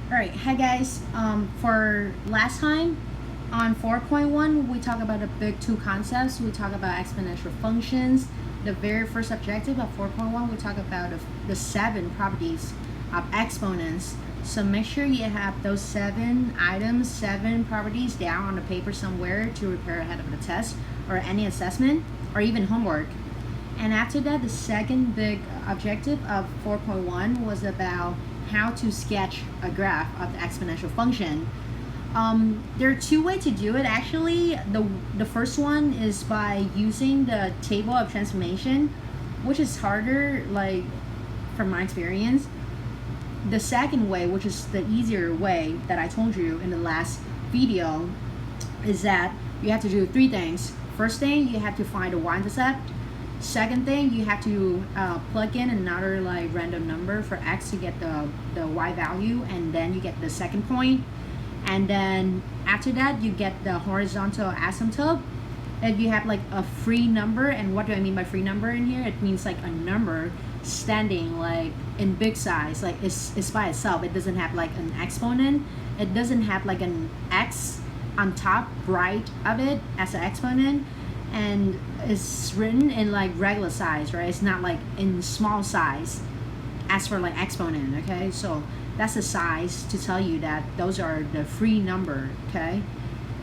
Alright, hi guys. For last time on 4.1, we talked about the big two concepts. We talk about exponential functions. The very first objective of 4.1, we talk about the 7 properties of exponents. So make sure you have those 7 items, 7 properties down on the paper somewhere to prepare ahead of the test or any assessment or even homework. And after that, the second big objective of 4.1 was about how to sketch a graph of the exponential function. There are two ways to do it actually. The first one is by using the table of transformation, which is harder, like from my experience. The second way, which is the easier way that I told you in the last video, is that you have to do 3 things. First thing, you have to find a y-intercept. Second thing, you have to plug in another like random number for x to get the y value, and then you get the second point. And then after that, you get the horizontal asymptote. If you have like a free number, and what do I mean by free number in here? It means like a number standing like in big size, like it's by itself. It doesn't have like an exponent. It doesn't have like an x on top right of it as an exponent, and it's written in like regular size, right? It's not like in small size as for like exponent. Okay, so that's the size to tell you that those are the free number. Okay,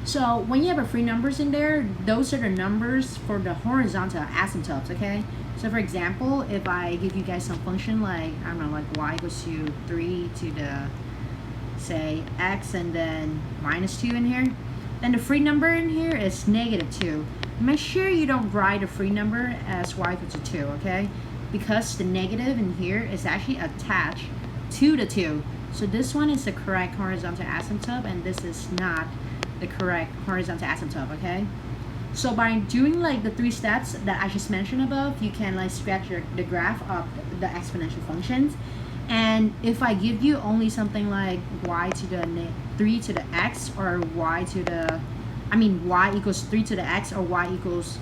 so when you have a free numbers in there, those are the numbers for the horizontal asymptotes. Okay, so for example, if I give you guys some function like, I don't know, like y equals to 3 to the, say, x and then -2 in here, then the free number in here is -2. Make sure you don't write the free number as y equals to 2, okay? Because the negative in here is actually attached to the 2. So this one is the correct horizontal asymptote, and this is not the correct horizontal asymptote, okay? So by doing like the 3 steps that I just mentioned above, you can like sketch the graph of the exponential functions. And if I give you only something like y to the 3 to the x, or y to the, I mean y equals 3 to the x, or y equals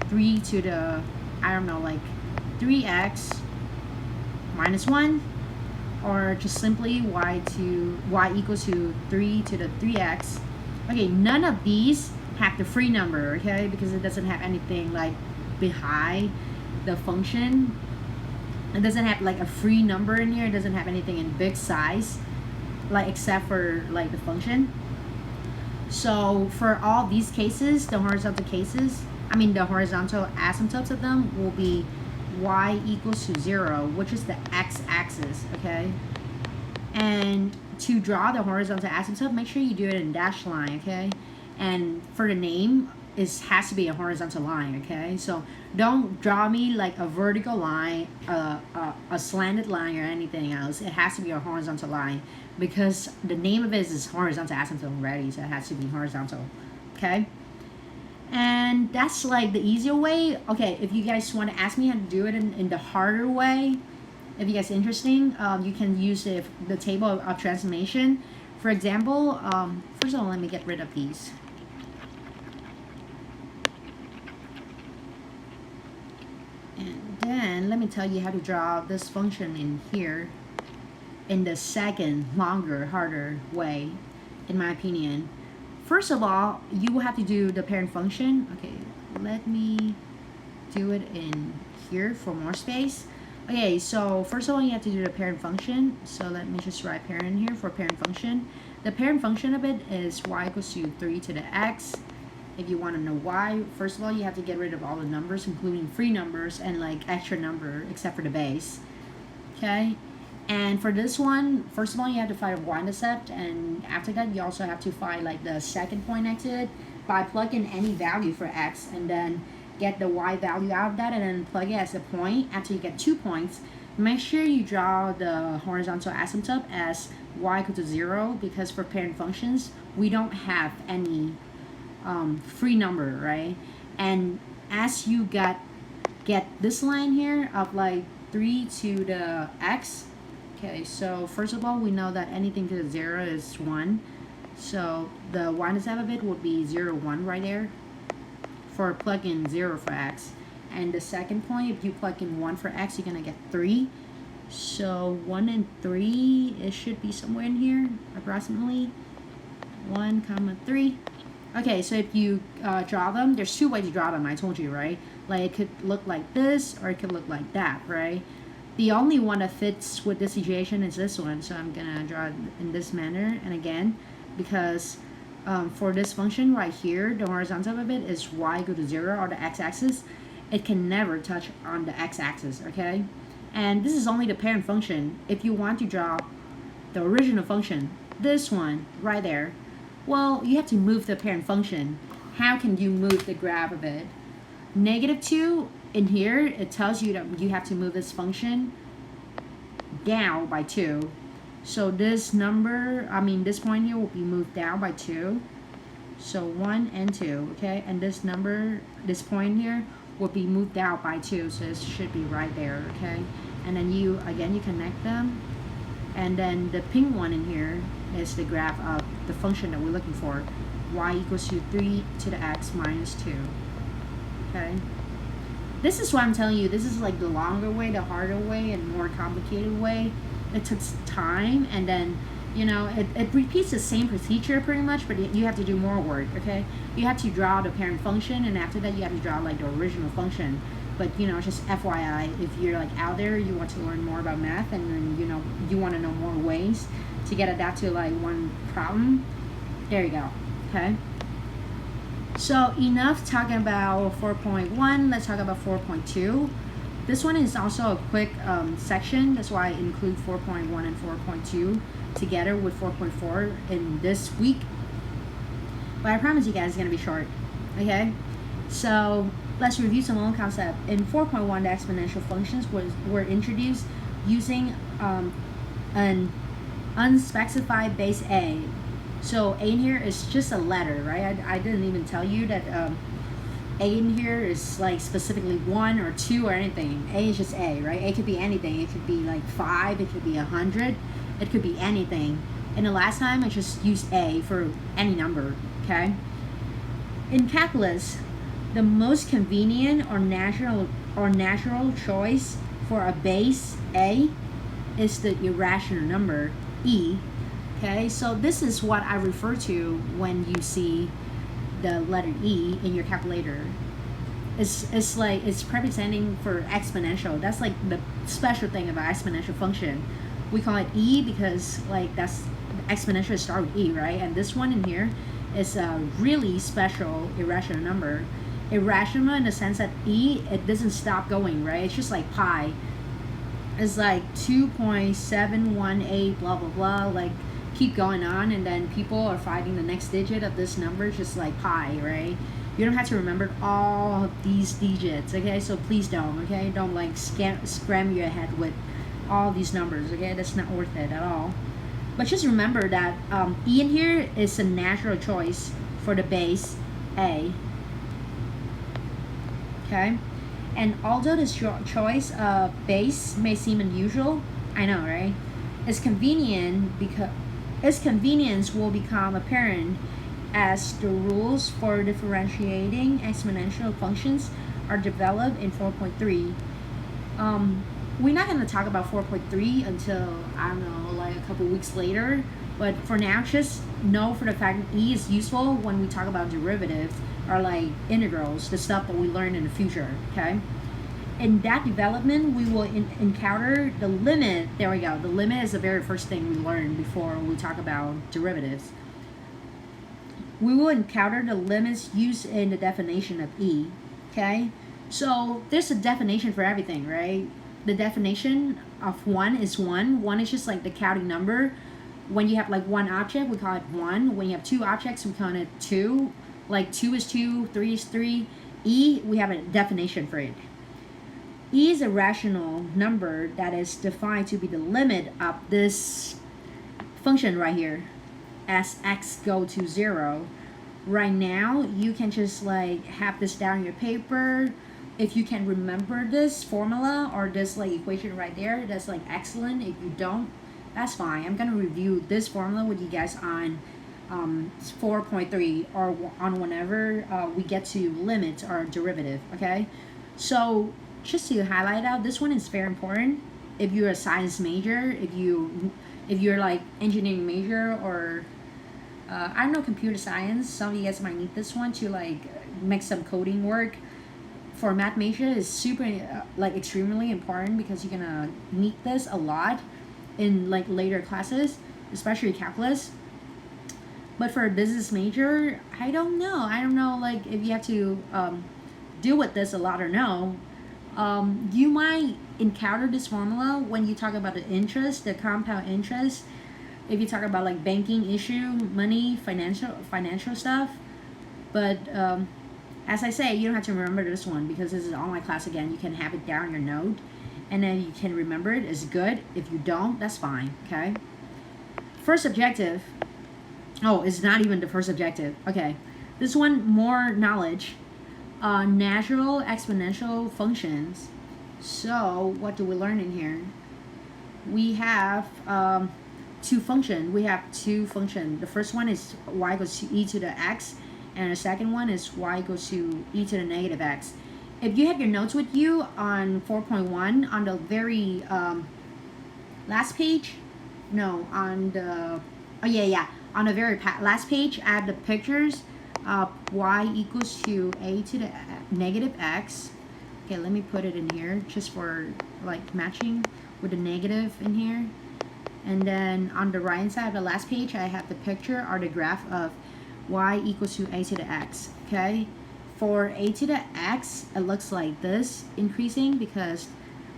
3 to the, I don't know, like 3x minus 1, or just simply y equals to 3 to the 3x. Okay, none of these have the free number, okay, because it doesn't have anything like behind the function. It doesn't have like a free number in here. It doesn't have anything in big size, like except for like the function. So for all these cases, the horizontal cases, I mean the horizontal asymptotes of them will be y equals to 0, which is the x-axis, okay? And to draw the horizontal asymptote, make sure you do it in dashed line, okay? And for the name, it has to be a horizontal line, okay? So don't draw me like a vertical line, a slanted line, or anything else. It has to be a horizontal line because the name of it is horizontal asymptote already, so it has to be horizontal, okay? And that's like the easier way. Okay, if you guys want to ask me how to do it in the harder way, if you guys interesting, you can use the table of transformation. For example, first of all, let me get rid of these. And then let me tell you how to draw this function in here in the second, longer, harder way, in my opinion. First of all, you will have to do the parent function. Okay, let me do it in here for more space. Okay, so first of all, you have to do the parent function. So let me just write parent here for parent function. The parent function of it is y equals to 3 to the x. If you want to know why, first of all, you have to get rid of all the numbers, including free numbers and like extra number, except for the base. Okay, and for this one, first of all, you have to find a y-intercept, and after that, you also have to find like the second point next to it by plugging any value for x, and then get the y value out of that, and then plug it as a point. After you get 2 points, make sure you draw the horizontal asymptote as y equal to 0, because for parent functions, we don't have any free number, right? And as you get this line here of like 3 to the x, okay, so first of all, we know that anything to the 0 is 1, so the y-intercept of it would be 0, 1 right there for plug in 0 for x. And the second point, if you plug in 1 for x, you're gonna get 3. So 1 and 3, it should be somewhere in here, approximately 1 comma 3. Okay, so if you draw them, there's two ways to draw them, I told you, right? Like it could look like this or it could look like that, right? The only one that fits with this situation is this one, so I'm gonna draw it in this manner. And again, because for this function right here, the horizontal of it is y equal to 0 or the x-axis. It can never touch on the x-axis, okay? And this is only the parent function. If you want to draw the original function, this one right there, well, you have to move the parent function. How can you move the graph of it? -2 in here, it tells you that you have to move this function down by 2. So this number, this point here will be moved down by 2. So 1 and 2, okay? And this number, this point here, will be moved out by 2. So it should be right there, okay? And then you connect them. And then the pink one in here is the graph of the function that we're looking for. Y equals to 3 to the x minus 2, okay? This is what I'm telling you. This is like the longer way, the harder way, and more complicated way. It takes time, and then, it repeats the same procedure pretty much, but you have to do more work, okay? You have to draw the parent function, and after that you have to draw like the original function. But, just FYI, if you're like out there, you want to learn more about math, and then, you want to know more ways to get it down to like one problem, there you go, okay? So enough talking about 4.1, let's talk about 4.2. This one is also a quick section. That's why I include 4.1 and 4.2 together with 4.4 in this week. But I promise you guys it's going to be short. Okay? So let's review some old concept. In 4.1, the exponential functions were introduced using an unspecified base A. So A in here is just a letter, right? I didn't even tell you that A in here is like specifically 1 or 2 or anything. A is just A, right? A could be anything. It could be like 5, it could be 100, it could be anything. And the last time I just used A for any number, okay? In calculus, the most convenient or natural choice for a base A is the irrational number E. Okay, so this is what I refer to when you see the letter E in your calculator. It's like it's representing for exponential. That's like the special thing about exponential function. We call it E because like that's exponential start with E, right? And this one in here is a really special irrational number. Irrational in the sense that E, it doesn't stop going, right? It's just like pi. It's like 2.718 blah blah blah, like keep going on, and then people are finding the next digit of this number just like pi, right? You don't have to remember all of these digits, okay? So please don't, okay? Don't like scram your head with all these numbers, okay? That's not worth it at all. But just remember that E in here is a natural choice for the base A, okay? And although this choice of base may seem unusual, I know, right? It's convenient because its convenience will become apparent as the rules for differentiating exponential functions are developed in 4.3. We're not going to talk about 4.3 until, I don't know, like a couple weeks later. But for now, just know for the fact that E is useful when we talk about derivatives or like integrals, the stuff that we learn in the future, okay? In that development, we will encounter the limit. There we go. The limit is the very first thing we learn before we talk about derivatives. We will encounter the limits used in the definition of E, okay? So there's a definition for everything, right? The definition of 1 is 1. 1 is just like the counting number. When you have like one object, we call it 1. When you have two objects, we call it 2. Like 2 is 2, 3 is 3. E, we have a definition for it. E is a rational number that is defined to be the limit of this function right here as x go to 0. Right now, you can just like have this down on your paper. If you can remember this formula or this like equation right there, that's like excellent. If you don't, that's fine. I'm gonna review this formula with you guys on 4.3 or on whenever we get to limits or derivative, okay? So just to highlight out, this one is very important. if you're a science major, if you're like engineering major, or I don't know, computer science, some of you guys might need this one to like make some coding work. For math major is super like extremely important because you're gonna need this a lot in like later classes, especially calculus. But for a business major, I don't know like if you have to deal with this a lot or no. You might encounter this formula when you talk about the interest, the compound interest. If you talk about like banking issue, money, financial stuff. But as I say, you don't have to remember this one because this is an online class again. You can have it down your note, and then you can remember it. It's good. If you don't, that's fine. Okay. First objective. Oh, it's not even the first objective. Okay, this one more knowledge. Natural exponential functions. So what do we learn in here? We have two functions. The first one is y equals to e to the x, and the second one is y equals to e to the negative x. If you have your notes with you on 4.1, on the very last page, no, on the, oh yeah, on the very last page, I have the pictures of y equals to a to the negative x. Okay, let me put it in here just for like matching with the negative in here. And then on the right hand side of the last page, I have the picture or the graph of y equals to a to the x. Okay, for a to the x, it looks like this, increasing because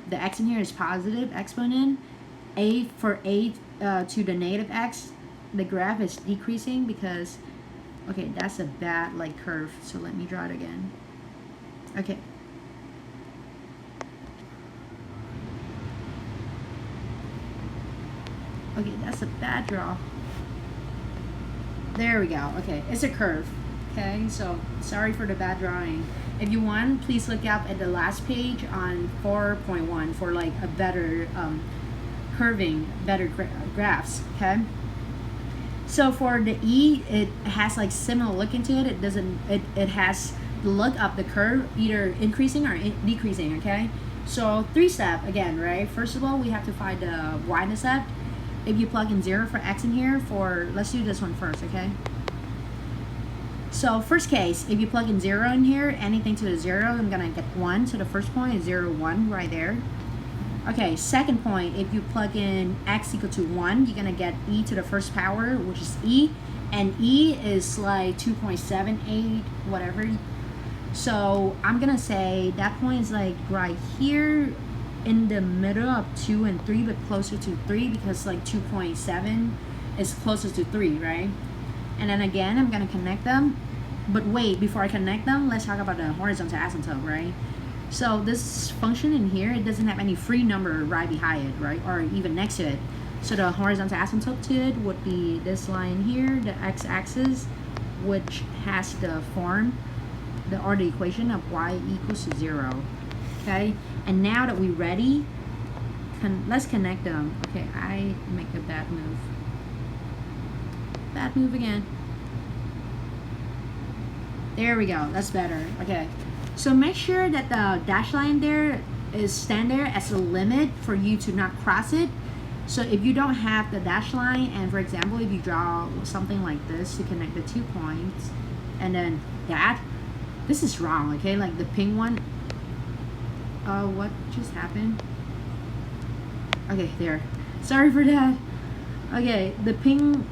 the x in here is positive exponent. For a to the negative x, the graph is decreasing because, okay, that's a bad like curve, so let me draw it again. Okay, that's a bad draw. There we go. Okay, it's a curve. Okay, so sorry for the bad drawing. If you want, please look up at the last page on 4.1 for like a better curving, better graphs. Okay, so for the e, it has like similar look into it. It has the look of the curve either increasing or decreasing. Okay, so 3-step again, right? First of all, we have to find the y-intercept. If you plug in 0 for x in here, let's do this one first, okay? So first case, if you plug in 0 in here, anything to the 0, I'm gonna get 1. So the first point is 0, 1 right there. Okay, second point, if you plug in x equal to 1, you're gonna get e to the first power, which is e, and e is like 2.78, whatever. So I'm gonna say that point is like right here in the middle of 2 and 3, but closer to 3 because like 2.7 is closer to 3, right? And then again, I'm gonna connect them. But wait, before I connect them, let's talk about the horizontal asymptote, right? So this function in here, it doesn't have any free number right behind it, right? Or even next to it. So the horizontal asymptote to it would be this line here, the x-axis, which has the form, or the equation of y equals to 0. Okay, and now that we're ready, let's connect them. Okay, I make a bad move. Bad move again. There we go, that's better. Okay, so make sure that the dash line there is stand there as a limit for you to not cross it. So if you don't have the dash line, and for example, if you draw something like this to connect the 2 points, and then this is wrong, okay? Like the pink one, what just happened? Okay, there. Sorry for that. Okay, the pink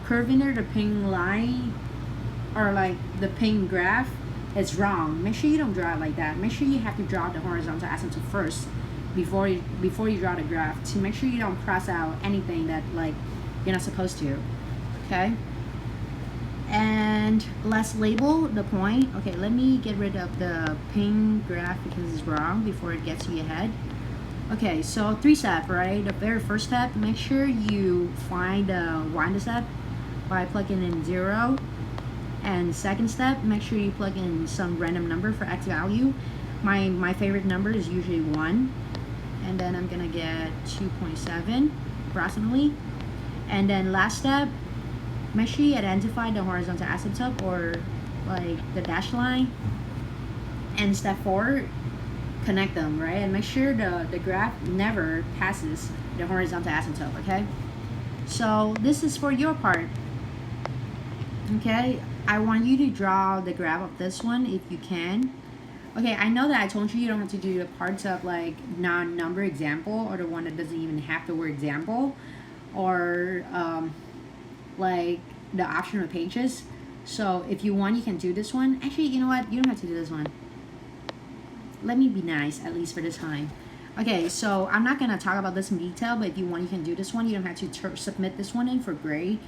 curve in there, the pink line, or like the pink graph, is wrong. Make sure you don't draw it like that. Make sure you have to draw the horizontal asymptote first before you draw the graph, to make sure you don't cross out anything that like you're not supposed to. Okay. And let's label the point. Okay, let me get rid of the pink graph because it's wrong before it gets to your head. Okay, so 3-step, right? The very first step, make sure you find the y-intercept by plugging in 0. And second step, make sure you plug in some random number for x value. My favorite number is usually 1. And then I'm gonna get 2.7 approximately. And then last step, make sure you identify the horizontal asymptote or like the dash line. And step 4, connect them, right? And make sure the graph never passes the horizontal asymptote, okay? So this is for your part, okay? I want you to draw the graph of this one if you can. Okay, I know that I told you don't have to do the parts of like non-number example or the one that doesn't even have the word example, or like the optional pages. So if you want, you can do this one. Actually, you know what? You don't have to do this one. Let me be nice, at least for this time. Okay, so I'm not gonna talk about this in detail, but if you want, you can do this one. You don't have to submit this one in for grade.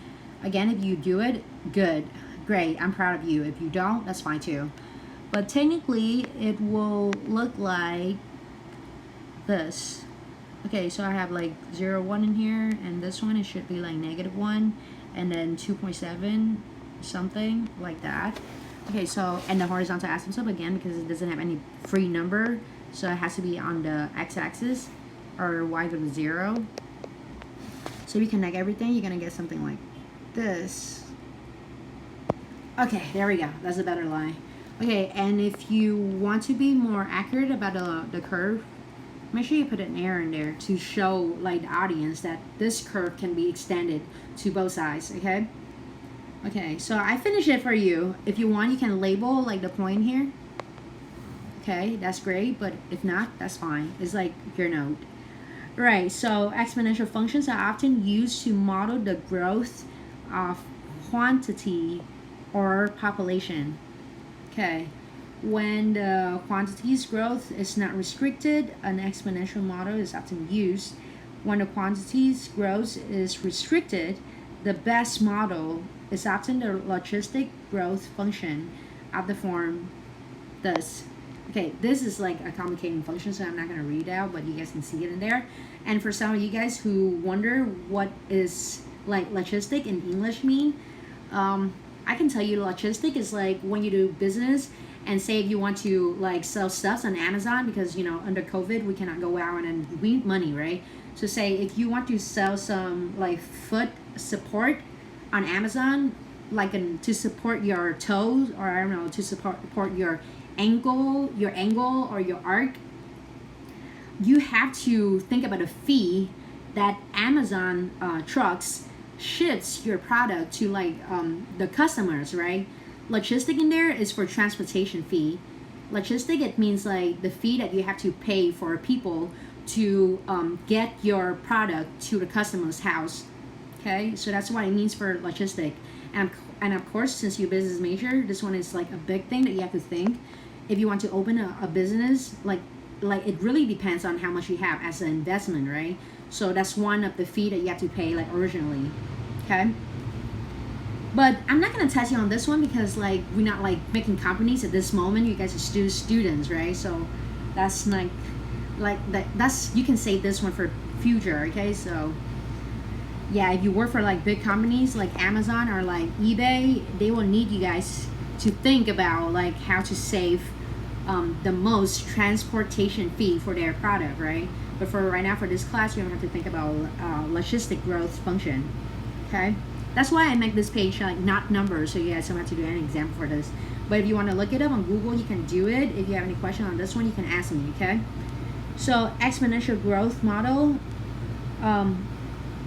Again, if you do it, good, great. I'm proud of you. If you don't, that's fine too. But technically, it will look like this. Okay, so I have like 0, 1 in here, and this one, it should be like -1, and then 2.7, something like that. Okay, so, and the horizontal asymptote, again, because it doesn't have any free number, so it has to be on the x-axis, or y equal to 0. So if you connect everything, you're gonna get something like this. Okay, there we go. That's a better line. Okay, and if you want to be more accurate about the curve, make sure you put an arrow in there to show like the audience that this curve can be extended to both sides, okay? Okay, so I finished it for you. If you want, you can label like the point here. Okay, that's great, but if not, that's fine. It's like your note. Right, so exponential functions are often used to model the growth of quantity or population. Okay, when the quantity's growth is not restricted, an exponential model is often used. When the quantity's growth is restricted, the best model is often the logistic growth function of the form thus. Okay, this is like a complicated function, so I'm not going to read it out, but you guys can see it in there. And for some of you guys who wonder what is like logistic in English mean, I can tell you logistic is like when you do business and say if you want to like sell stuff on Amazon, because you know under COVID we cannot go out and we need money, right? So say if you want to sell some like foot support on Amazon, like to support your toes, or I don't know, to support your ankle or your arc, you have to think about a fee that Amazon trucks ships your product to like the customers, right? Logistic in there is for transportation fee. Logistic, it means like the fee that you have to pay for people to get your product to the customer's house. Okay, so that's what it means for logistic. And of course, since you're business major, this one is like a big thing that you have to think. If you want to open a business, like it really depends on how much you have as an investment, right? So that's one of the fee that you have to pay like originally, okay? But I'm not gonna test you on this one because like we're not like making companies at this moment. You guys are still students, right? So that's like that's you can save this one for future, okay? So yeah, if you work for like big companies like Amazon or like eBay, they will need you guys to think about like how to save the most transportation fee for their product, right? But for right now, for this class, you don't have to think about logistic growth function, okay? That's why I make this page like not numbers, so you guys don't have to do any example for this. But if you want to look it up on Google, you can do it. If you have any question on this one, you can ask me, okay? So exponential growth model,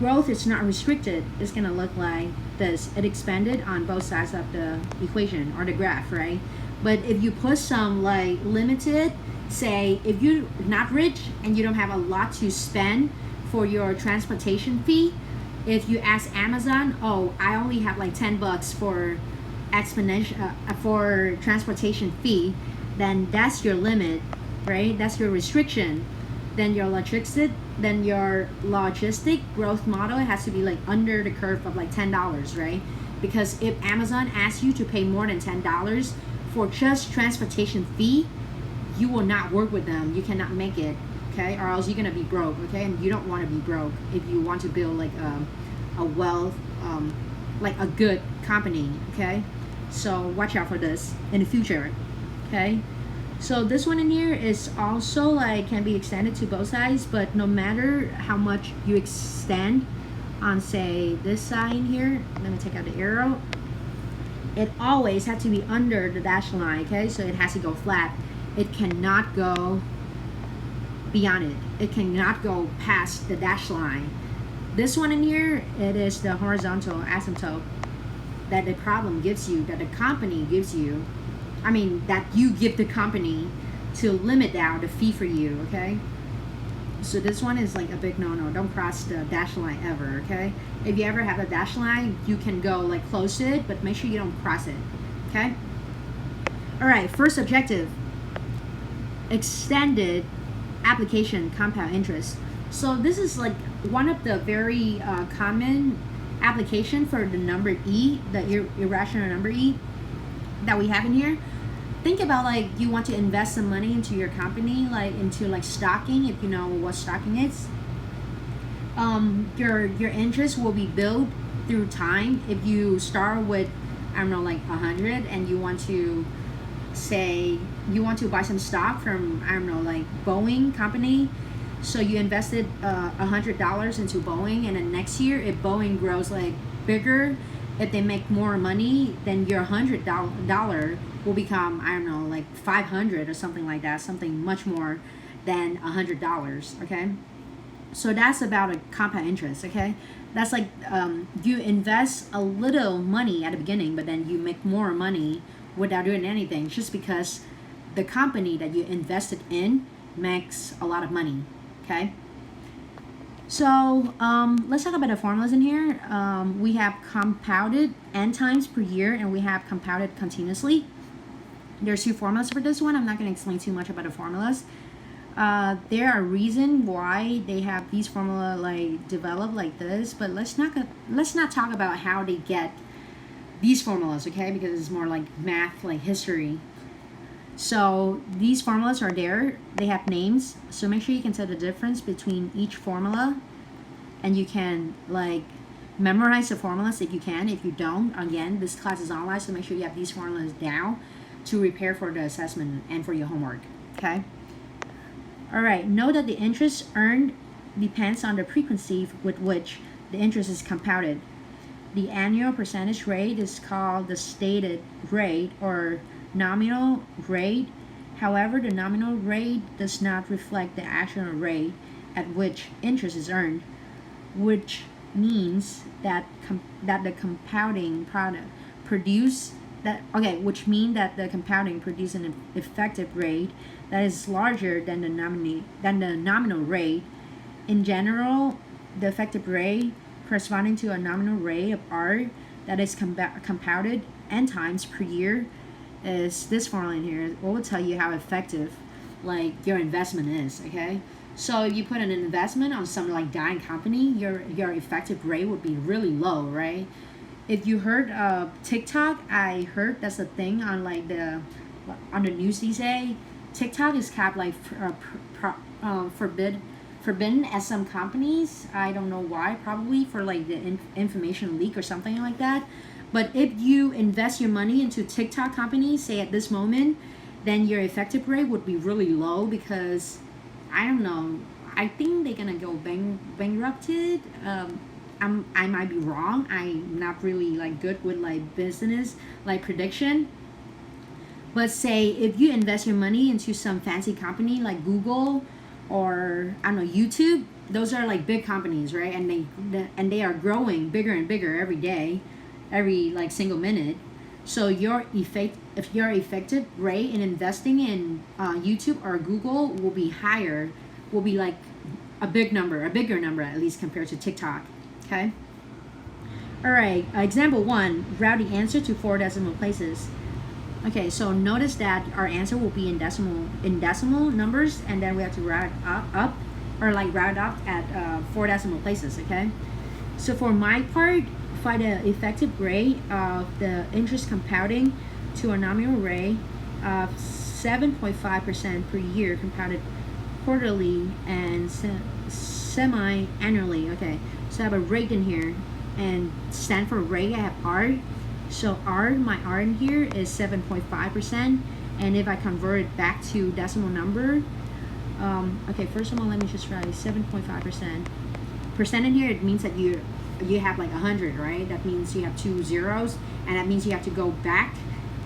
growth is not restricted. It's gonna look like this. It expanded on both sides of the equation or the graph, right? But if you put some like limited, say if you're not rich and you don't have a lot to spend for your transportation fee, if you ask Amazon, oh, I only have like $10 for exponential for transportation fee, then that's your limit, right? That's your restriction. Then your logistic growth model has to be like under the curve of like $10, right? Because if Amazon asks you to pay more than $10 for just transportation fee, you will not work with them. You cannot make it, okay? Or else you're gonna be broke, okay? And you don't want to be broke if you want to build like a wealth, like a good company, okay? So watch out for this in the future, okay? So this one in here is also like can be extended to both sides, but no matter how much you extend on say this side in here, let me take out the arrow, it always has to be under the dashed line, okay? So it has to go flat. It cannot go beyond it. It cannot go past the dash line. This one in here, it is the horizontal asymptote that the problem gives you, that the company gives you. I mean, that you give the company to limit down the fee for you, okay? So this one is like a big no-no. Don't cross the dash line ever, okay? If you ever have a dash line, you can go like close to it, but make sure you don't cross it, okay? All right, first objective, extended application compound interest. So this is like one of the very common application for the number E, the irrational number E that we have in here. Think about like you want to invest some money into your company, like into like stocking, if you know what stocking is. Your interest will be built through time. If you start with, I don't know, like 100, and you want to say you want to buy some stock from, I don't know, like Boeing company. So you invested $100 into Boeing, and then next year if Boeing grows like bigger, if they make more money, then your $100 will become, I don't know, like 500 or something like that, something much more than $100, okay? So that's about a compound interest, okay? That's like you invest a little money at the beginning, but then you make more money without doing anything, just because the company that you invested in makes a lot of money, okay? So let's talk about the formulas in here. We have compounded n times per year, and we have compounded continuously. There's two formulas for this one. I'm not going to explain too much about the formulas. There are reasons why they have these formula like developed like this, but let's not talk about how they get these formulas, okay? Because it's more like math, like history. So these formulas are there. They have names, so make sure you can tell the difference between each formula, and you can like memorize the formulas if you can. If you don't, again, this class is online, so make sure you have these formulas down to prepare for the assessment and for your homework, okay? All right, know that the interest earned depends on the frequency with which the interest is compounded. The annual percentage rate is called the stated rate or nominal rate. However, the nominal rate does not reflect the actual rate at which interest is earned, which means that the compounding product which means that the compounding produces an effective rate that is larger than the nominal rate. In general, the effective rate corresponding to a nominal rate of R that is compounded n times per year is this formula in here. It will tell you how effective like your investment is, okay? So if you put an investment on some like dying company, your effective rate would be really low, right? If you heard TikTok, I heard that's a thing on like on the news these days. TikTok is kept like forbidden at some companies. I don't know why, probably for like the information leak or something like that. But if you invest your money into TikTok companies, say at this moment, then your effective rate would be really low, because I don't know, I think they're gonna go bankrupted. I might be wrong. I'm not really like good with like business like prediction. But say if you invest your money into some fancy company like Google or I don't know, YouTube, those are like big companies, right? And they are growing bigger and bigger every day, every like single minute. So if your effective rate in investing in YouTube or Google will be higher, will be like a bigger number at least compared to TikTok. Okay. All right. Example 1: route the answer to 4 decimal places. Okay, so notice that our answer will be in decimal numbers, and then we have to route it up at 4 decimal places. Okay. So for my part, find the effective rate of the interest compounding to a nominal rate of 7.5% per year, compounded quarterly and semi-annually. Okay, so I have a rate in here, and stand for rate I have R. So my R in here is 7.5%, and if I convert it back to decimal number, okay, first of all, let me just write 7.5%. Percent in here, it means that you have like 100, right? That means you have 2 zeros, and that means you have to go back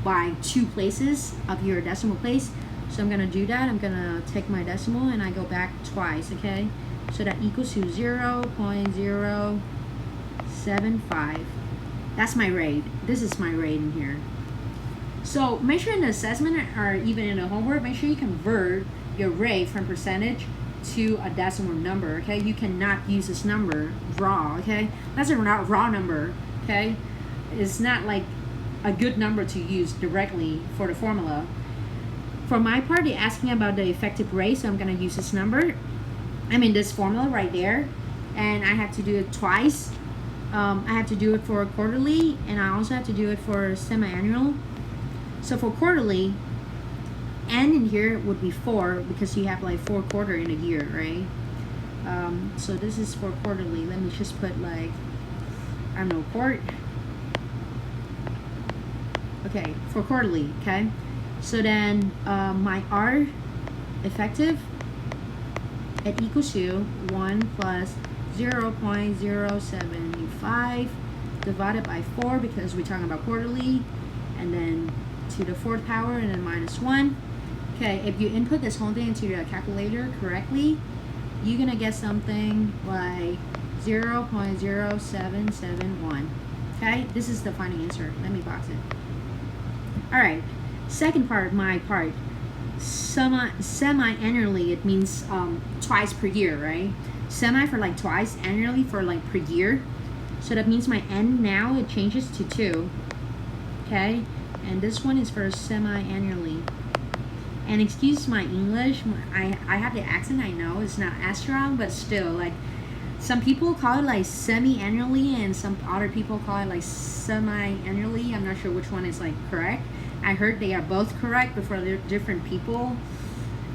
by 2 places of your decimal place. So I'm gonna do that. I'm gonna take my decimal and I go back twice, okay? So that equals to 0.075. That's my rate. This is my rate in here. So make sure in the assessment or even in the homework, make sure you convert your rate from percentage to a decimal number, okay? You cannot use this number raw, okay? That's a raw number, okay? It's not like a good number to use directly for the formula. For my part, they're asking about the effective rate, so I'm gonna use this number. I mean this formula right there, and I have to do it twice. I have to do it for quarterly, and I also have to do it for semi-annual. So for quarterly, N in here would be 4 because you have like 4 quarters in a year, right? So this is for quarterly. Let me just put like, I don't know, quart. Okay, for quarterly, okay? So then my R effective, it equals to 1 plus 0.075 divided by 4 because we're talking about quarterly, and then to the 4th power and then minus 1. Okay, if you input this whole thing into your calculator correctly, you're gonna get something like 0.0771. Okay, this is the final answer. Let me box it. Alright, second part, my part. Semi-annually, it means twice per year, right? Semi for like twice, annually for like per year. So that means my N now, it changes to 2. Okay, and this one is for semi-annually. And excuse my English, I have the accent, I know, it's not as strong, but still, like, some people call it like semi-annually and some other people call it like semi-annually. I'm not sure which one is like correct. I heard they are both correct, but for different people,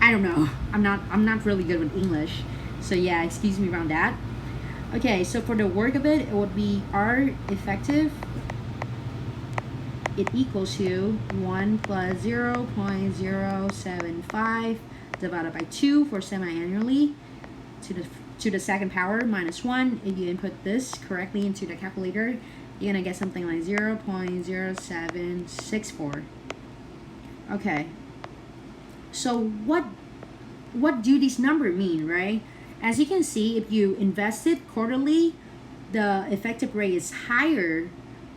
I don't know. I'm not really good with English. So yeah, excuse me around that. Okay, so for the work of it, it would be R effective. It equals to 1 plus 0.075 divided by 2 for semi-annually to the 2nd power minus 1. If you input this correctly into the calculator, you're gonna get something like 0.0764. Okay, so what do these numbers mean, right? As you can see, if you invested quarterly, the effective rate is higher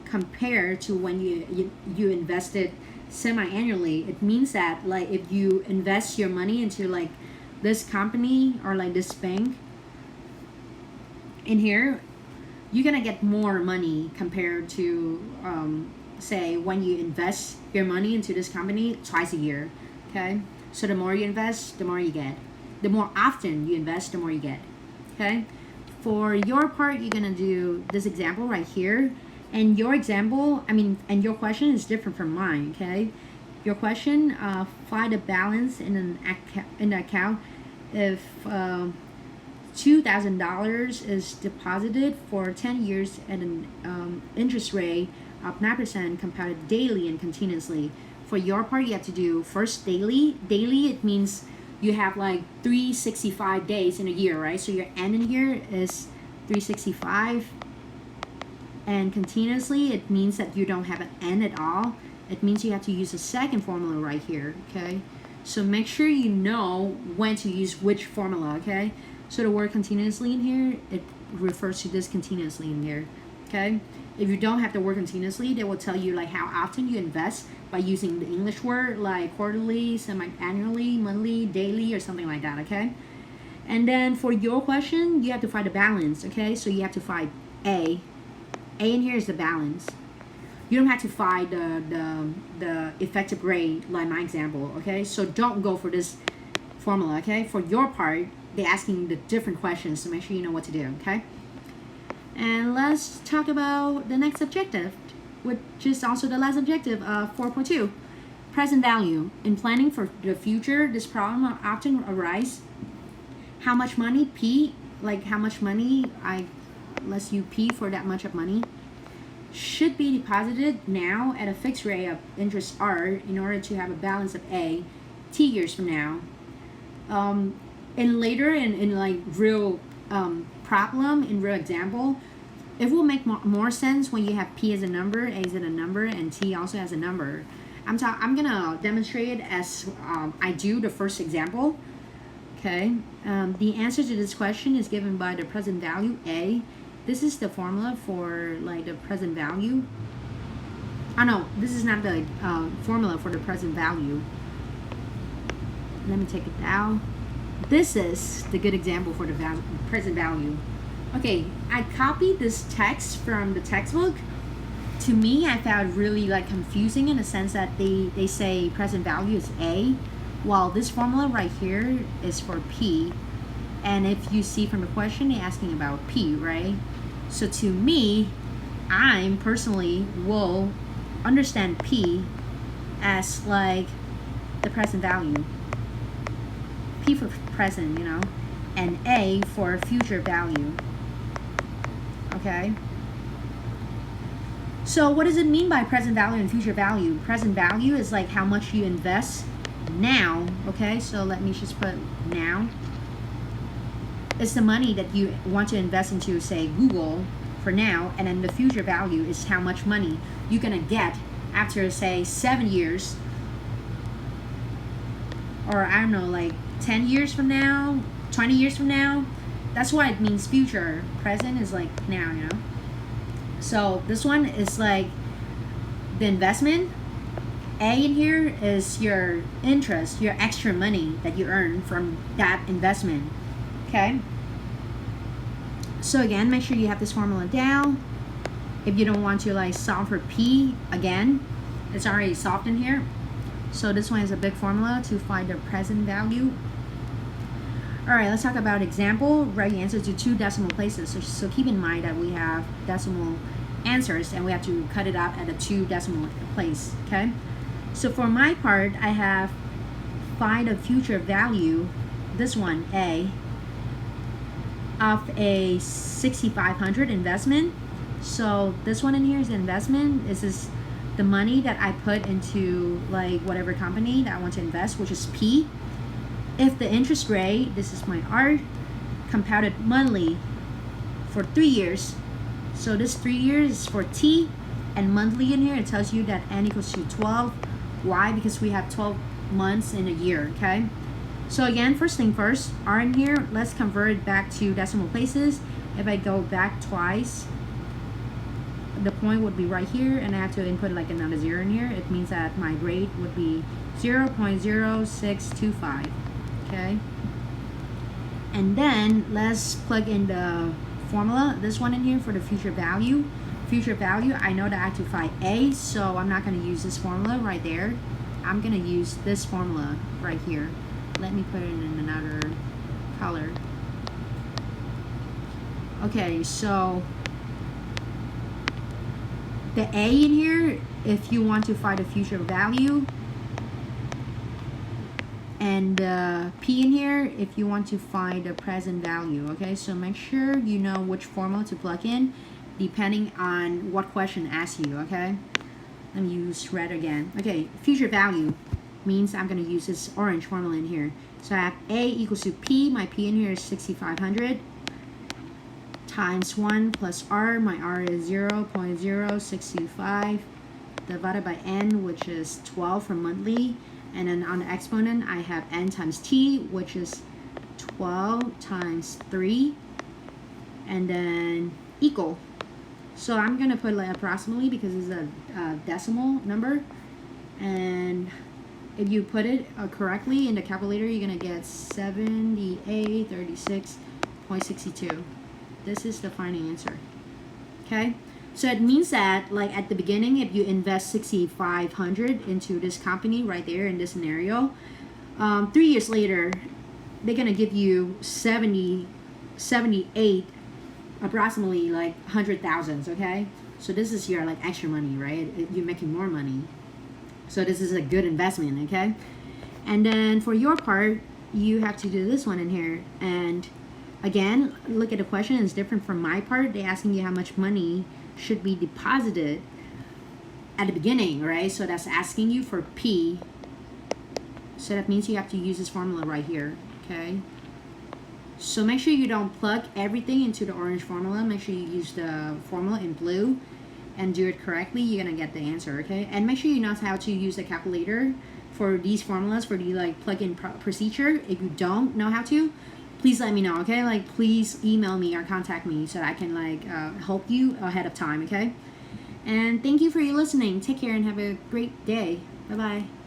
compared to when you invested semi-annually. It means that like if you invest your money into like this company or like this bank in here, you're gonna get more money compared to say when you invest your money into this company twice a year. Okay, so the more you invest, the more you get. The more often you invest, the more you get. Okay, for your part, you're gonna do this example right here. And your example, and your question is different from mine, okay? Your question, find the balance in an account if $2,000 is deposited for 10 years at an interest rate of 9% compounded daily and continuously. For your part, you have to do first daily. Daily, it means you have like 365 days in a year, right? So your N in here is 365. And continuously, it means that you don't have an N at all. It means you have to use a second formula right here, okay? So make sure you know when to use which formula, okay? So the word continuously in here, it refers to this continuously in here, okay? If you don't have the word continuously, they will tell you like how often you invest by using the English word like quarterly, semi-annually, monthly, daily, or something like that, okay? And then for your question, you have to find the balance, okay? So you have to find A. A in here is the balance. You don't have to find the effective rate like my example, okay? So don't go for this formula, okay? For your part, they're asking the different questions, so make sure you know what to do, okay? And let's talk about the next objective, which is also the last objective of 4.2. Present value. In planning for the future, this problem often arises. How much money, P, like how much money let's use P for that much of money, should be deposited now at a fixed rate of interest R in order to have a balance of A T years from now. And later in like real problem, in real example, it will make more sense when you have P as a number, A as a number, and T also as a number. I'm gonna demonstrate it as I do the first example. Okay, the answer to this question is given by the present value A. This is the formula for like the present value. Oh no, this is not the formula for the present value. Let me take it down. This is the good example for the present value. Okay, I copied this text from the textbook. To me, I found really like confusing in the sense that they say present value is A, while this formula right here is for P. And if you see from the question, they're asking about P, right? So to me, I personally will understand P as like the present value. P for present, you know, and A for future value. Okay? So what does it mean by present value and future value? Present value is like how much you invest now, okay? So let me just put now. It's the money that you want to invest into, say, Google for now, and then the future value is how much money you're gonna get after, say, 7 years, or I don't know, like 10 years from now, 20 years from now. That's why it means future. Present is like now, you know? So this one is like the investment. A in here is your interest, your extra money that you earn from that investment. Okay? So again, make sure you have this formula down. If you don't want to like solve for P again, it's already solved in here. So this one is a big formula to find the present value. All right, let's talk about example. Write the answer to 2 decimal places. So keep in mind that we have decimal answers and we have to cut it out at a 2 decimal place, okay? So for my part, I have find a future value, this one, A, of a 6,500 investment. So this one in here is investment. This is the money that I put into like whatever company that I want to invest, which is P. If the interest rate, this is my R, compounded monthly for 3 years. So this 3 years is for T, and monthly in here, it tells you that N equals to 12. Why? Because we have 12 months in a year, okay? So again, first thing first, R in here, let's convert it back to decimal places. If I go back twice, the point would be right here, and I have to input like another 0 in here. It means that my rate would be 0.0625. Okay, and then let's plug in the formula, this one in here for the future value. Future value, I know that I have to find A, so I'm not going to use this formula right there. I'm going to use this formula right here. Let me put it in another color. Okay, so the A in here, if you want to find a future value, and P in here if you want to find the present value. Okay, so make sure you know which formula to plug in depending on what question asks you. Okay, let me use red again. Okay, future value means I'm going to use this orange formula in here. So I have A equals to P. My P in here is 6,500 times 1 plus R. My R is 0.0625 divided by N, which is 12 for monthly. And then on the exponent, I have N times T, which is 12 times 3, and then equal. So I'm going to put like approximately because it's a decimal number. And if you put it correctly in the calculator, you're going to get 7836.62. This is the final answer. Okay? So it means that, like at the beginning, if you invest 6,500 into this company right there in this scenario, 3 years later, they're gonna give you 78, approximately like 100,000. Okay, so this is your like extra money, right? You're making more money, so this is a good investment. Okay, and then for your part, you have to do this one in here, and again, look at the question. It's different from my part. They're asking you how much money should be deposited at the beginning, right? So that's asking you for P. So that means you have to use this formula right here, okay? So make sure you don't plug everything into the orange formula. Make sure you use the formula in blue. and do it correctly, you're gonna get the answer, okay? And make sure you know how to use the calculator for these formulas, for the like plug-in procedure. If you don't know how to, please let me know, okay? Like, please email me or contact me so that I can like help you ahead of time, okay? And thank you for your listening. Take care and have a great day. Bye bye.